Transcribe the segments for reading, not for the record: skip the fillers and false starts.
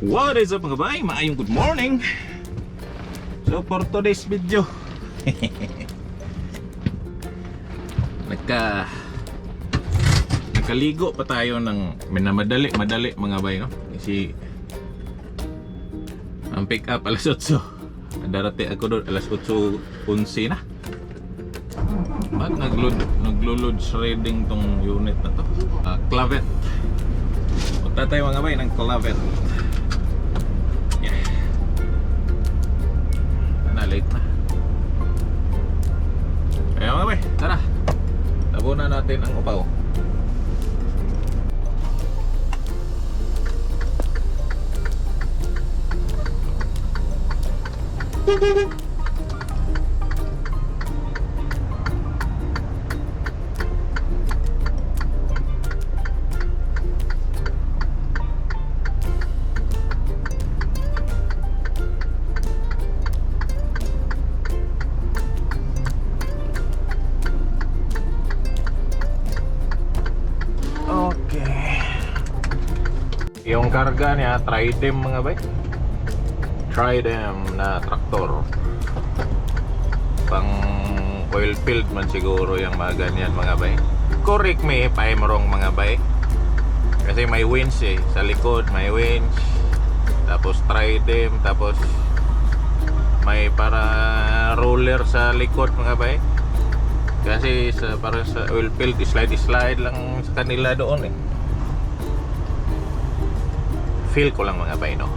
What is up mga bay? Maayong good morning. So for today's video Nagkaligo pa tayo ng minamadali mga bay, no? Kasi ang pick up alas 8. Darati ako doon alas 8:11 na. Ba't naglo-load shredding tong unit na to? Clavet. Punta tayo mga bay ng clavet. Yeah. Late na. Kaya mga bay, tara. Tabunan natin ang upaw. Yung karga niya, Tridem mga bay. Tridem na traktor. Pang oil field man siguro yung mga ganyan mga bay. Correct me if I'm wrong mga bay. Kasi may winch eh. Sa likod may winch. Tapos Tridem. Tapos may para roller sa likod mga bay. Kasi para sa oil field, slide lang sa kanila doon eh. Feel ko lang mga bay, no?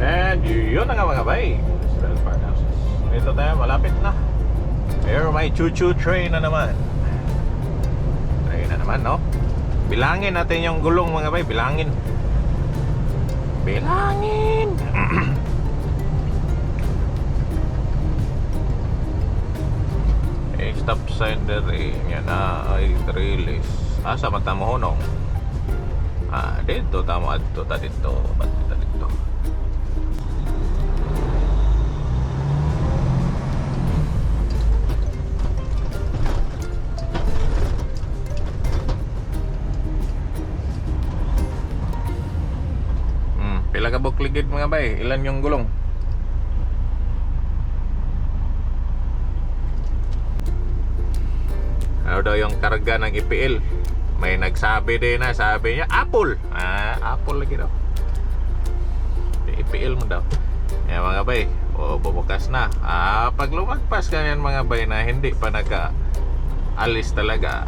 And yun na nga mga bay. Dito tayo, malapit na. Pero may choo-choo train na naman. Train na naman, no? Bilangin natin yung gulong mga bay. Bilangin. Stop sign there. Yan na ay release. Asa mata mo honong? Dito tamo adto ta dito. Ba't ta dito? Pila ka bukligid mga bay? Ilan yung gulong? Ano daw yung karga ng IPL? May nagsabi din na, sabi niya Apple. Apple lagi daw. IPL mo daw. Yan mga bay, bubukas na. Pag lumagpas ka yan mga bay na hindi pa naka-alis talaga.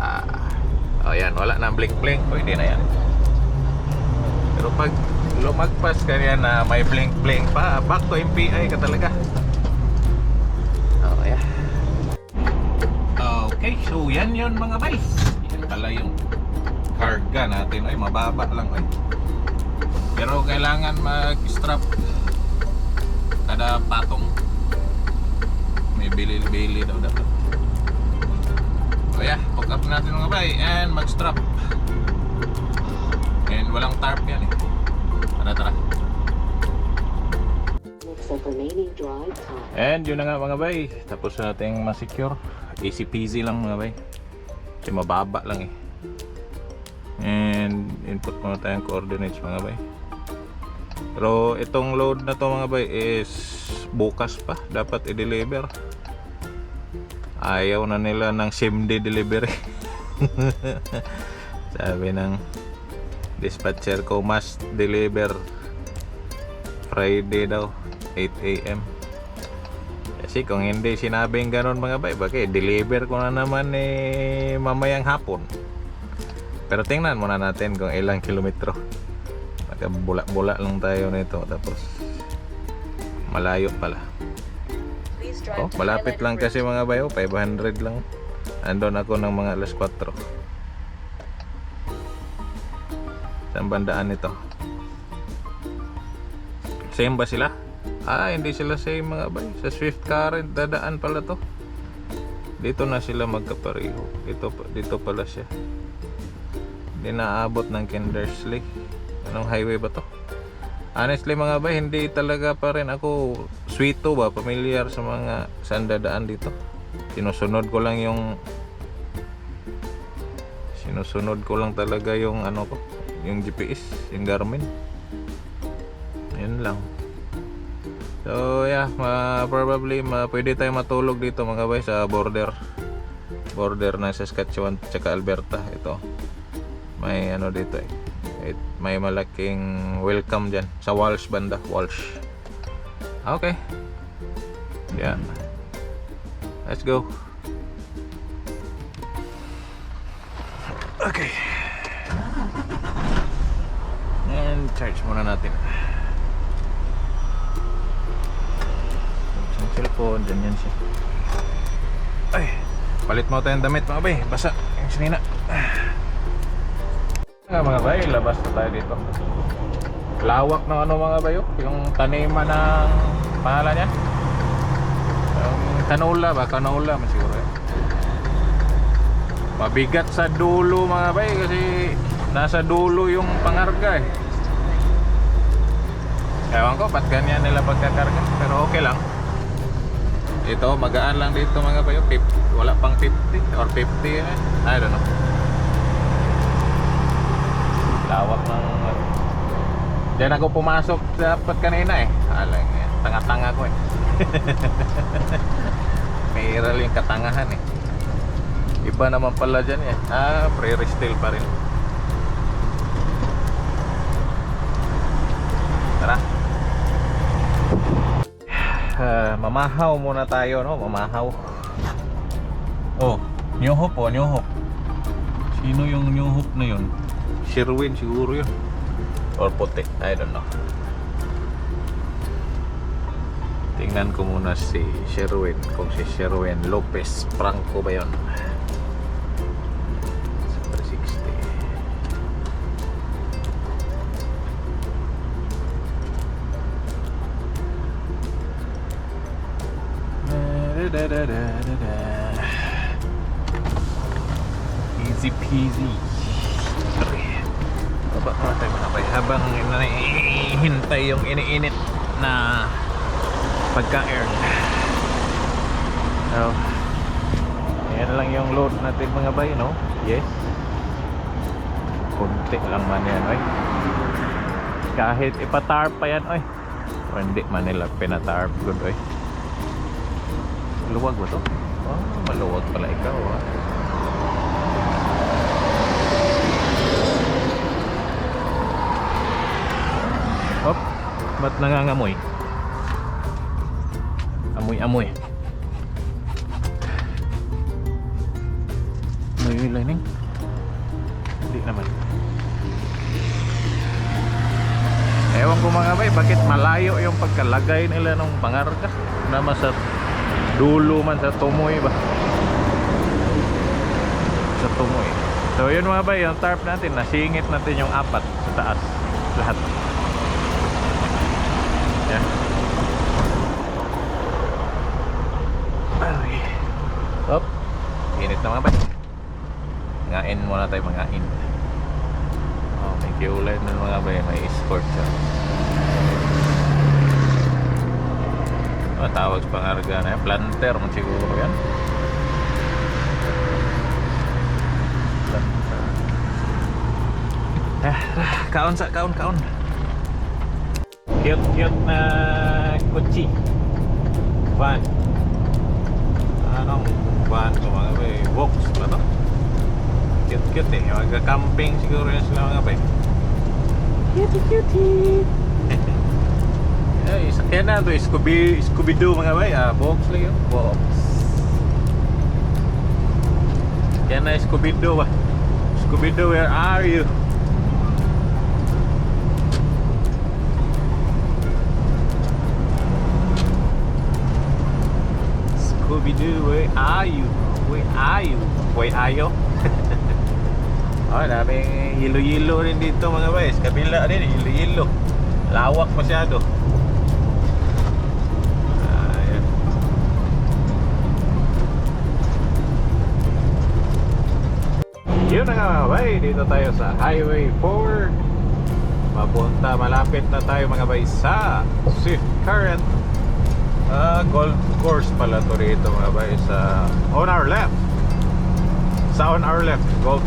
Yan, wala na blink-blink. Pwede na yan. Pero pag lumagpas ka yan na may blink-blink pa, back to MPI ka talaga. Yeah. Okay, so yan yun mga bay. Yan pala yung karga natin ay mababa lang ay. Pero kailangan mag-strap kada patong. May bili-bili daw dapat. So yeah, hook up natin mga bay and mag-strap. And walang tarp yan eh. Tara. And yun na nga mga bay. Tapos nating ma-secure. Easy peasy lang mga bay. Kasi mababa lang eh. And input muna tayong coordinates mga bay. Pero itong load na to mga bay is bukas pa dapat i-deliver. Ayaw na nila ng same day delivery. Sabi ng dispatcher ko must deliver Friday daw 8 AM. Kasi kung hindi sinabing ganon mga bay, bakit deliver ko na naman mamayang hapon. Pero tingnan muna natin kung ilang kilometro. Magkabula-bula lang tayo nito. Tapos malayo pala. Malapit lang kasi mga bayo. 500 lang. Andon ako ng mga alas 4. Saan bandaan ito? Same ba sila? Hindi sila same mga bayo. Sa Swift Current dadaan pala to. Dito na sila magkapareho. Dito pala siya. Hindi naabot ng Kindersley. Anong highway ba to? Honestly mga bay, hindi talaga pa rin ako sweeto ba, familiar sa mga sandadaan dito. Sinusunod ko lang talaga yung ano ko, yung GPS, yung Garmin. Yun lang. So yeah, probably pwede tayo matulog dito mga bay sa border ng Saskatchewan at Alberta. Ito may ano dito may malaking welcome dyan sa Walsh banda. Walsh. Okay, yeah, let's go. Okay, and charge muna natin yung cellphone. Dyan yan siya. Ay, palit mo tayong damit mga bay, basa yung sinina. Mga bay, labas na tayo dito. Lawak ng ano mga bayo, yung taniman ng pangalan niya, yung canola ba? Canola man siguro yan. Mabigat sa dulo mga bay kasi nasa dulo yung pangarga eh. Ewan ko ba't ganyan nila pagkakarga, pero okay lang. Ito magaan lang dito mga bayo, wala pang 50 or 50 I don't know. Lawak ng diyan ako pumasok dapat kanina eh. Alang tanga-tanga ko eh. Mayroon yung katangahan eh. Iba naman pala dyan eh. Pre-restill pa rin. Tara. Mamahaw muna tayo, no? Mamahaw. Oh, New Hope oh, New Hope. Sino yung New Hope na yun? Sherwin siguro yun. Or puti, I don't know. Tingnan ko muna si Sherwin, kung si Sherwin Lopez Franco ba yun. Super 60. Easy peasy. Baba muna tayo mga bay habang hinihintay yung iniinit na pagka-air. So, yan lang yung load natin mga bay, no? Yes. Kunti lang man yan, oy. Kahit ipatarp pa yan, oy. O hindi man nila pinatarp, good, oy. Luwag ba to? Oh, maluwag pala ikaw, ah. Hop, ba't nangangamoy? Amoy-amoy. May lining? Hindi naman. Ewan ko mga bay, bakit malayo yung pagkalagay nila ng pangarga? Naman sa dulo man sa tumoy ba? Sa tumoy. So yun mga bay, yung tarp natin, nasingit natin yung apat sa taas. Lahat. Yan. Ay. Hop. Init na mga bay. Ngain muna tayo, mangain. Oh, may kiulay na mga bay, may escort siya. Matawag sa pangarga na yan, planter mo siguro yan. Kaon sa kaon. Cute na kutsi. Van. Anong van ko mga bay? Box ba to? Cute eh. Magka-camping siguro yan sila mga bay. Cutie. Ay, sakyan na ito. Scooby-Doo mga bay. Box lang yun. Box. Yan na Scooby-Doo ba? Scooby-Doo, where are you? Scooby-Doo, where are you? Where are you? Where are you? Oh, daming yelo-yelo rin dito mga bay. Sa kabila rin, yelo-yelo. Lawak masyado. Ayan. Yun na nga mga bay. Dito tayo sa Highway 4. Malapit na tayo mga bay sa Swift Current. Golf course pala to rito mga bay, sa on our left, golf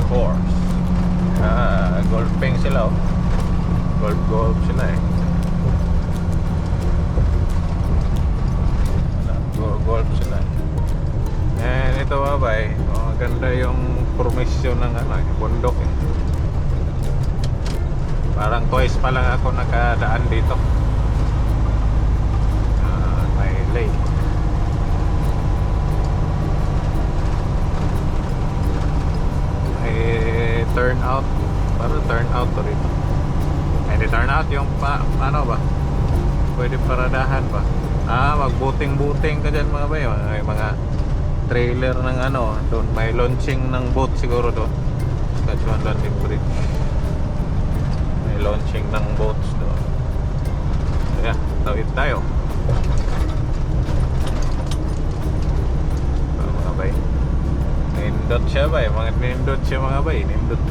course. Golfing sila, oh. Golf sila eh. dito mga bay. Oh, maganda yung formation ng ano, bundok eh. Parang twice pa lang ako nakadaan dito. May lake. May turn out. Parang turn out to rito. Hindi turn out yung ano ba? Pwede paradahan ba? Magbuting-buting ka dyan mga bay. May mga trailer ng ano. Doon may launching ng boat siguro doon. Saskatchewan Landing Bridge. May launching ng boats doon. Kaya, tawid tayo. So, mga bay. Nindot siya bay. Mga nindot siya mga bay. Nindot.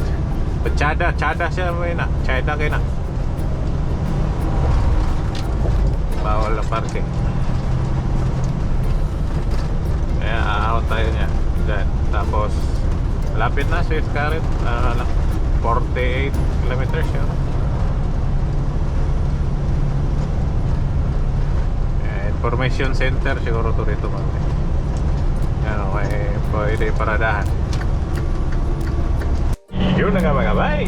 Chada siya bay na. Chada kayo na. Bawal na parking. Kaya aahaw tayo niya dyan. Tapos lapit na Swift Current. 48 kilometers yun. Information center siguro to rito mga. Yan, okay, pwede paradahan. Yun na nga mga bay.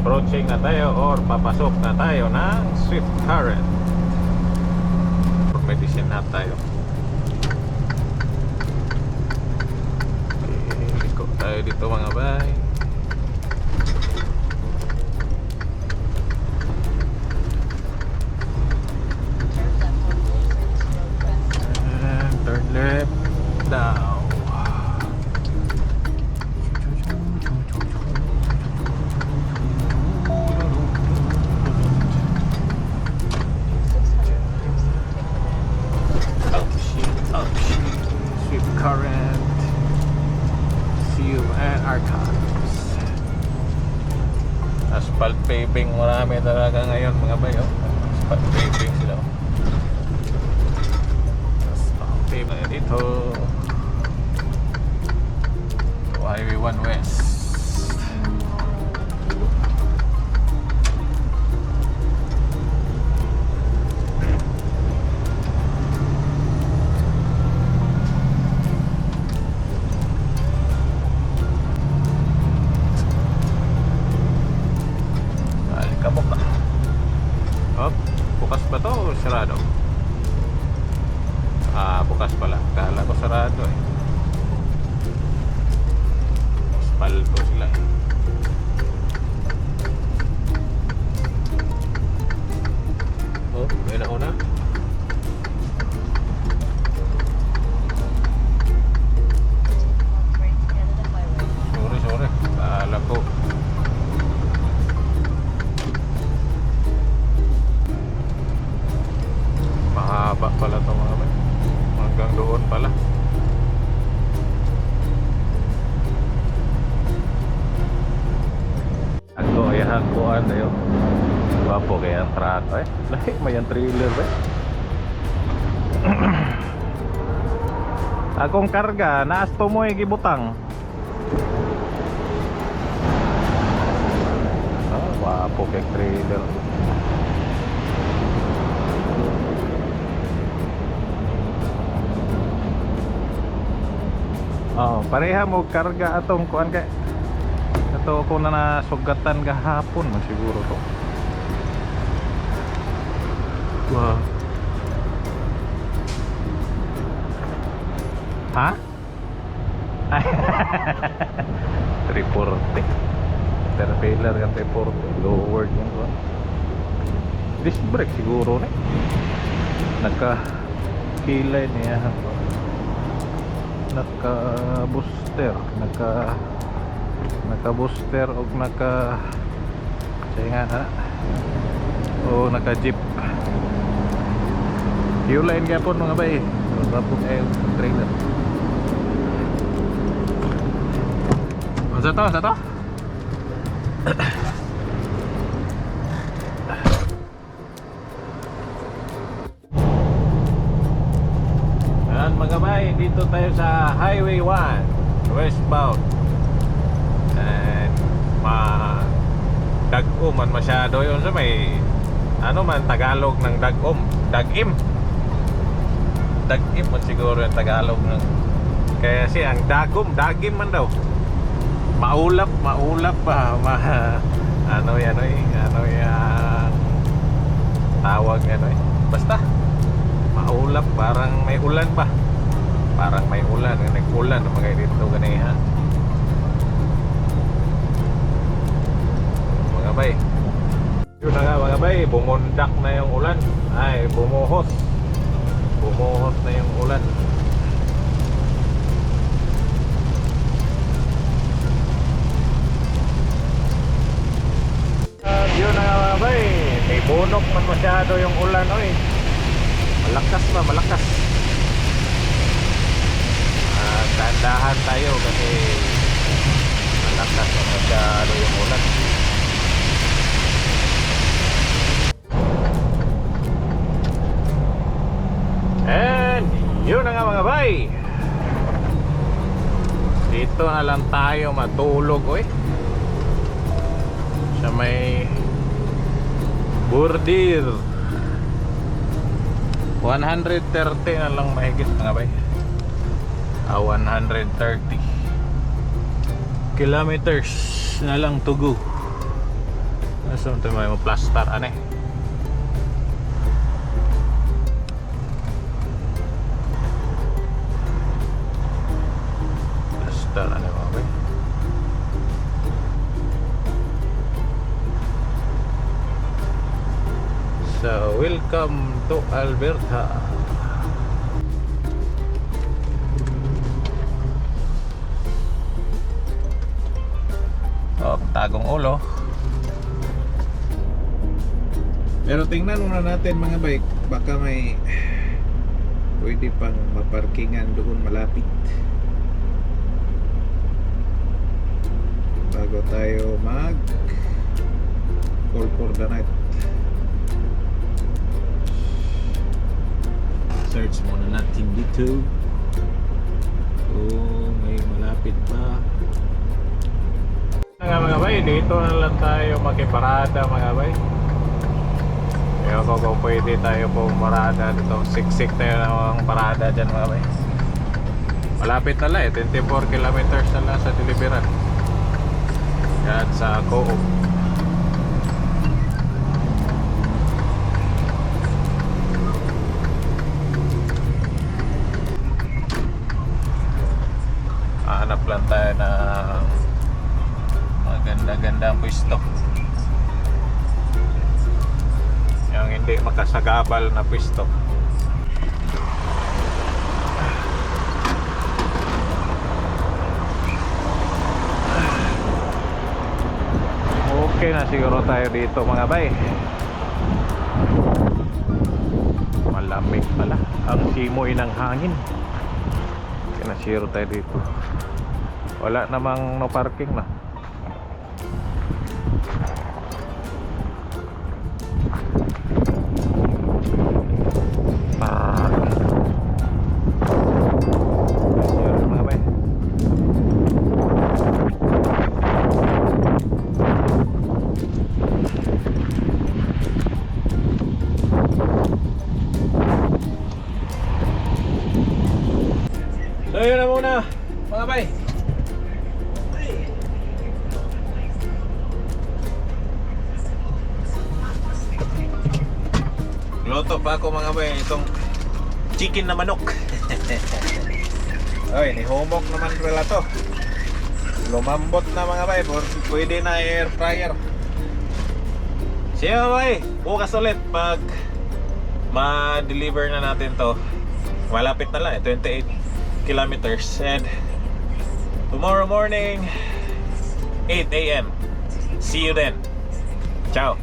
Approaching na tayo or papasok na tayo ng Swift Current. Medicine na tayo. Liko tayo dito mga bay. And turn left down. Current Seal and Archives. Asphalt paving, marami talaga ngayon mga bayo. Asphalt paving sila. Asphalt paving dito. Highway 1 West. Bukas ba to o sarado? Bukas pala. Kala ko sarado eh. Spalto sila eh. Oh, may nauna. Sorry. Kala ko. Mahaba pala ito mga bay. Hanggang doon pala. Ako ay hakuan na yun. Wapo kaya ang truck eh. Lahi may ang trailer eh. Akong karga naasto mo ay gibutang. Wapo kay trailer. Pareha mo karga atong kuan kay ato ko na nasugatan gahapon mo siguro to. Wow. Ha? 340. Terpailer kan 340 lowered yung kuan. Disc brake siguro na. Naka kilay niya. Naka booster o naka sayangan na o naka jeep fuel line ka po mga bay. Tapos trailer sa to mga bay, dito tayo sa Highway 1 westbound. And dag-o man masyado yun sa may ano man Tagalog ng dag-om, dag-im. Dagim man siguro yung Tagalog ng. Kaya siya ang dagim man daw. Maulap ba? Ano yan ano yung tawag ano basta maulap, parang may ulan ba? Parang may ulan, nag-ulan mga dito ganiha. Mga bay. Yun na nga mga bay, bumundak na yung ulan. Ay, bumuhos na yung ulan. Yun na nga mga bay, may bunok man masyado yung ulan. Oy, malakas. Dahan tayo kasi malakas na masyado yung ulan. And yun na nga mga bay, dito na lang tayo matulog sa may Bordir. 130 na lang mahigit mga bay. 130 kilometers na lang to go. Nasa ito may plastar plastar mga bay. So welcome to Alberta. Tagong ulo. Pero tingnan muna natin mga bike, baka may pwede pang maparkingan doon malapit bago tayo mag call for the night. Search muna natin dito kung may malapit pa. Mga bay, dito na lang tayo makiparada mga bay. Kaya kung pwede tayo po marada dito, siksik tayo ng parada dyan mga bay. Malapit na lang 24 kilometers na lang sa Diliberan. Yan sa Coop. Hanap lang tayo na maganda-ganda ang pwesto, yung hindi makasagabal na pwesto. Okay na siguro tayo dito mga bay. Malamig pala ang simoy ng hangin. Okay na siguro tayo dito. Wala namang no parking na. So yun na muna mga bay. Luto pa ako mga bay itong chicken na manok. Oy, nihumok naman pala to. Lumambot na mga bay, pwede na air fryer. Siya bay, bukas ulit pag ma-deliver na natin to. Malapit na lang 28 kilometers, and tomorrow morning 8 AM. See you then. Ciao.